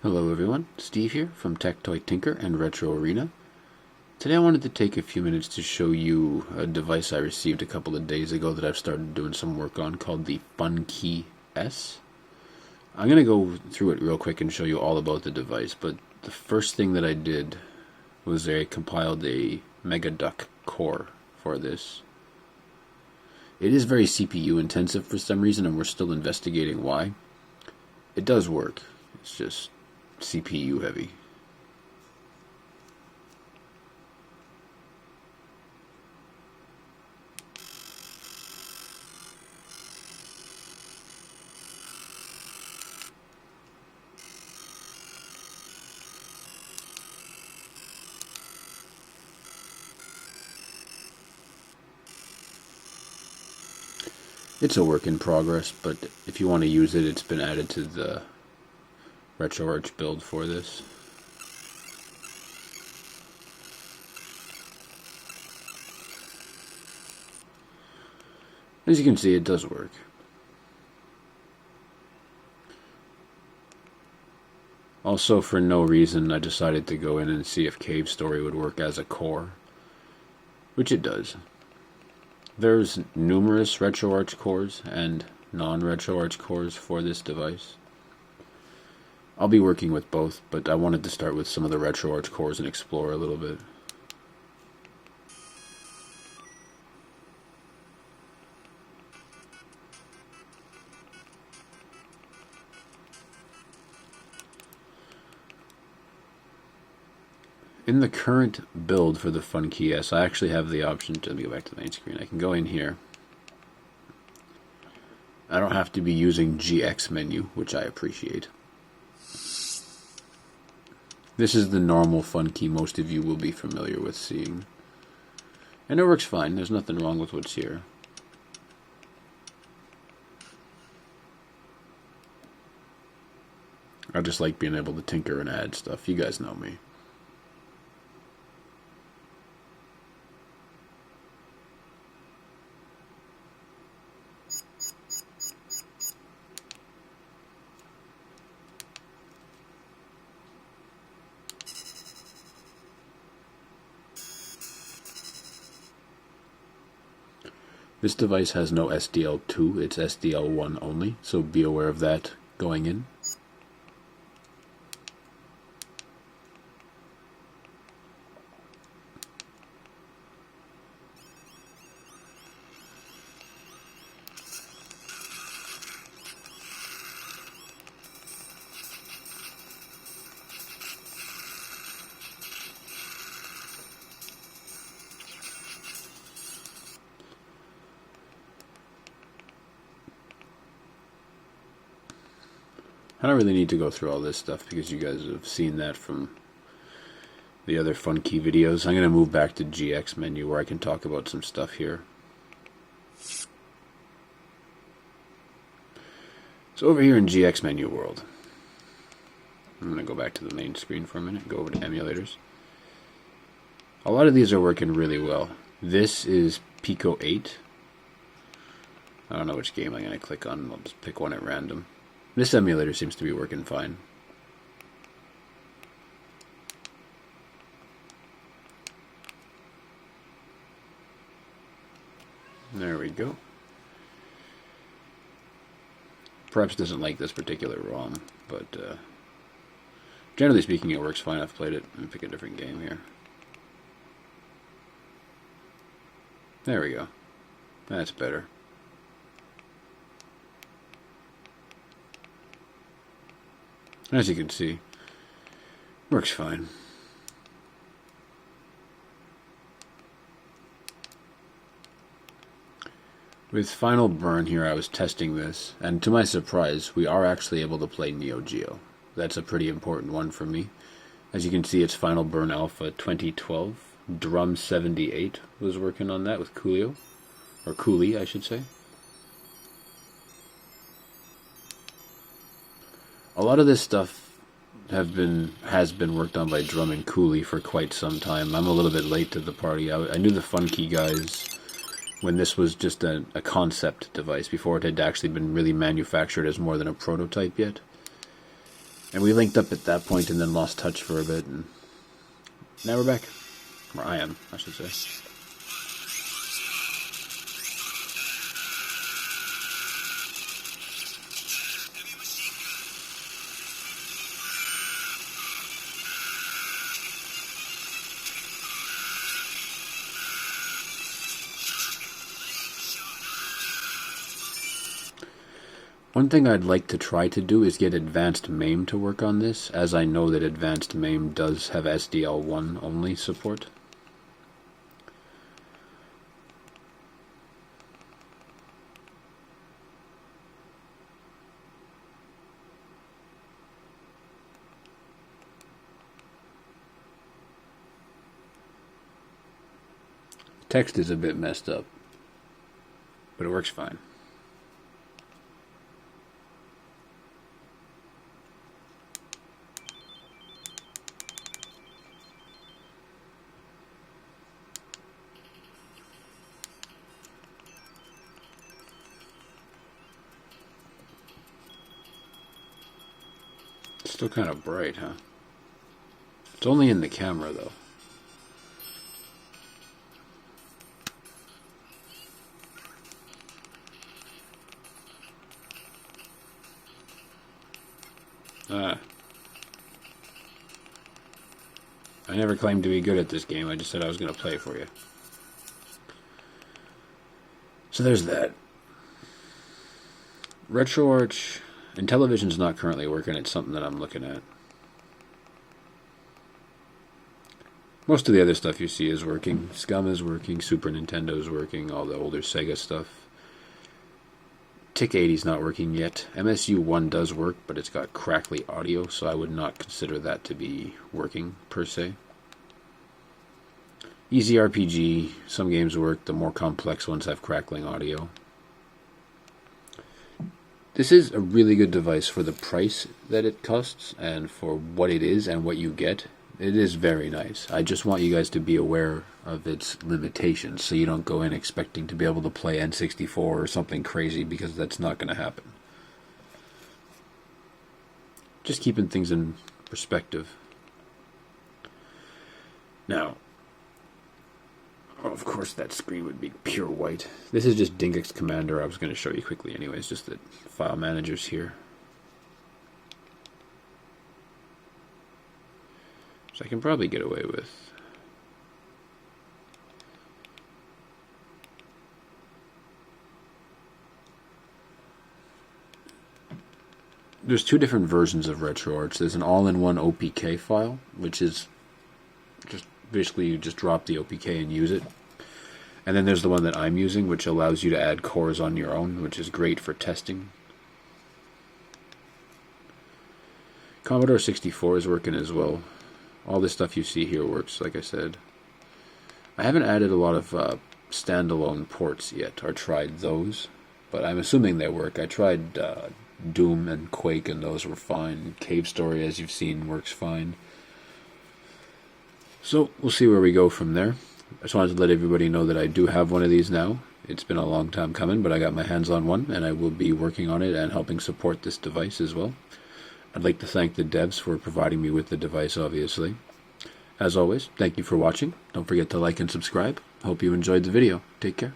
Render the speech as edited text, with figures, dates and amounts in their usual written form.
Hello everyone, Steve here from Tech Toy Tinker and Retro Arena. Today I wanted to take a few minutes to show you a device I received a couple of days ago that I've started doing some work on called the FunKey S. I'm going to go through it real quick and show you all about the device, but the first thing that I did was I compiled a MegaDuck core for this. It is very CPU intensive for some reason, and we're still investigating why. It does work, it's just CPU heavy. It's a work in progress, but if you want to use it, it's been added to the RetroArch build for this. As you can see, it does work. Also, for no reason, I decided to go in and see if Cave Story would work as a core, which it does. There's numerous RetroArch cores and non-RetroArch cores for this device. I'll be working with both, but I wanted to start with some of the RetroArch cores and explore a little bit. In the current build for the FunKey S, I actually have the option to, let me go back to the main screen. I can go in here. I don't have to be using GX menu, which I appreciate. This is the normal FunKey most of you will be familiar with seeing. And it works fine, there's nothing wrong with what's here. I just like being able to tinker and add stuff, you guys know me. This device has no SDL2, it's SDL1 only, so be aware of that going in. I don't really need to go through all this stuff because you guys have seen that from the other FunKey videos. I'm going to move back to GX menu where I can talk about some stuff here. So over here in GX menu world, I'm going to go back to the main screen for a minute, go over to Emulators. A lot of these are working really well. This is Pico 8. I don't know which game I'm going to click on, I'll just pick one at random. This emulator seems to be working fine. There we go. Perhaps doesn't like this particular ROM, but generally speaking it works fine. I've played it. Let me pick a different game here. There we go. That's better. As you can see, works fine. With Final Burn here, I was testing this, and to my surprise, we are actually able to play Neo Geo. That's a pretty important one for me. As you can see, it's Final Burn Alpha 2012. Drum 78 was working on that with Coolio, or Cooley, I should say. A lot of this stuff has been worked on by Drum and Cooley for quite some time. I'm a little bit late to the party. I knew the FunKey guys when this was just a concept device, before it had actually been really manufactured as more than a prototype yet. And we linked up at that point and then lost touch for a bit, and now we're back. Or I am, I should say. One thing I'd like to try to do is get Advanced Maim to work on this, as I know that Advanced Maim does have SDL1 only support. Text is a bit messed up, but it works fine. Still kind of bright, huh? It's only in the camera, though. I never claimed to be good at this game. I just said I was going to play for you. So there's that. RetroArch... And television's not currently working. It's something that I'm looking at. Most of the other stuff you see is working. Scum is working. Super Nintendo's working. All the older Sega stuff. TIC 80's not working yet. MSU1 does work, but it's got crackly audio, so I would not consider that to be working, per se. Easy RPG. Some games work. The more complex ones have crackling audio. This is a really good device for the price that it costs and for what it is and what you get. It is very nice. I just want you guys to be aware of its limitations so you don't go in expecting to be able to play N64 or something crazy, because that's not going to happen. Just keeping things in perspective. Now, of course that screen would be pure white. This is just Dingex Commander. I was going to show you quickly anyways, just that file manager's here. So I can probably get away with. There's two different versions of RetroArch. There's an all-in-one OPK file, which is just basically you just drop the OPK and use it. And then there's the one that I'm using, which allows you to add cores on your own, which is great for testing. Commodore 64 is working as well. All this stuff you see here works, like I said. I haven't added a lot of standalone ports yet, or tried those, but I'm assuming they work. I tried Doom and Quake, and those were fine. Cave Story, as you've seen, works fine. So, we'll see where we go from there. I just wanted to let everybody know that I do have one of these now. It's been a long time coming, but I got my hands on one, and I will be working on it and helping support this device as well. I'd like to thank the devs for providing me with the device, obviously. As always, thank you for watching. Don't forget to like and subscribe. Hope you enjoyed the video. Take care.